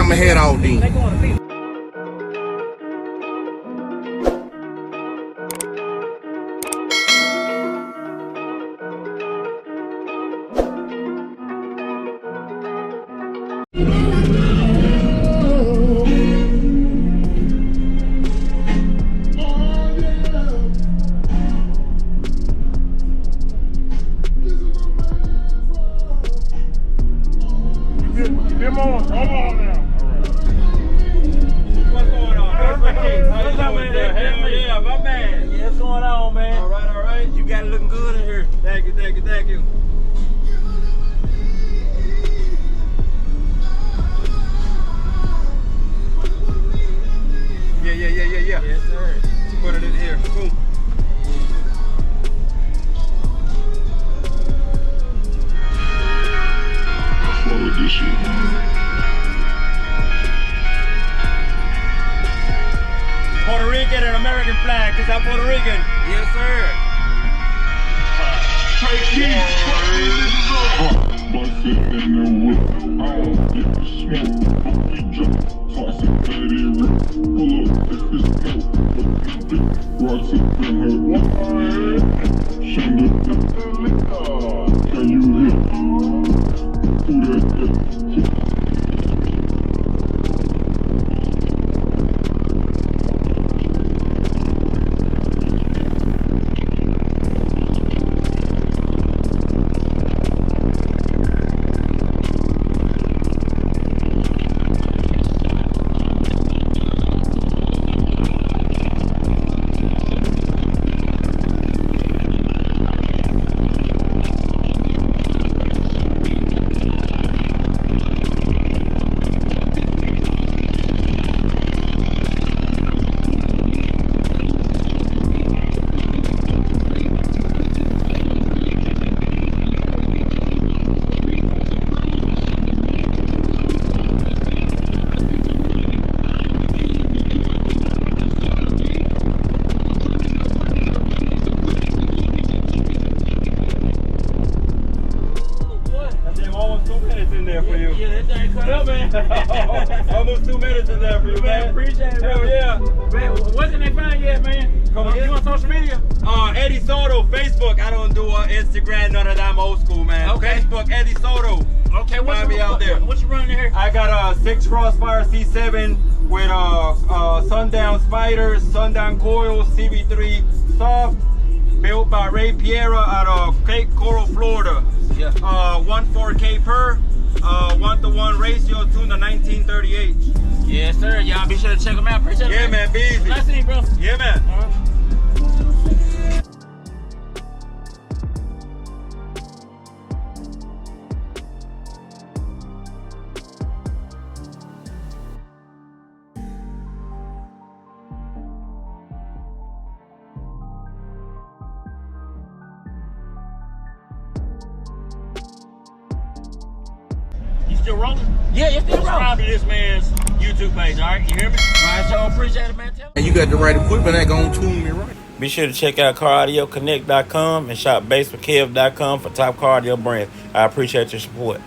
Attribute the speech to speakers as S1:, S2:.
S1: I'ma head out then.
S2: Come on now. What's going on? What's up, man? Hell yeah, my man. Yeah, what's going on, man? All right. You got it looking good in here. Thank you. Yeah. Yes, sir. Put it in here. Boom. Puerto Rican and American flag, cause I'm Puerto Rican. Yes, sir. Almost 2 minutes in there for you, man. Appreciate it. Hell yeah. Man, where can they find you at, man? You on social media? Eddie Soto, Facebook. I don't do Instagram, none of that. I'm old school, man. Okay. Facebook, Eddie Soto. Okay, what's me out there? What you running here? I got a 6 Crossfire C7 with Sundown spiders, Sundown coils, CV3 soft, built by Ray Piera out of Cape Coral, Florida. Yeah. 1.4K per. 1-to-1 ratio to the 1938. Yes, sir. Y'all be sure to check them out. Appreciate it. Yeah, man. Be easy. Nice seeing you, bro. Yeah, man. Still rolling? Yeah, it's still rolling. Subscribe to this man's YouTube page, all right? You hear me? All right, y'all appreciate it, man.
S1: And you got the right equipment that gonna tune me right.
S3: Be sure to check out CarAudioConnect.com and shop BASSWITHKEV.com for top car audio brands. I appreciate your support.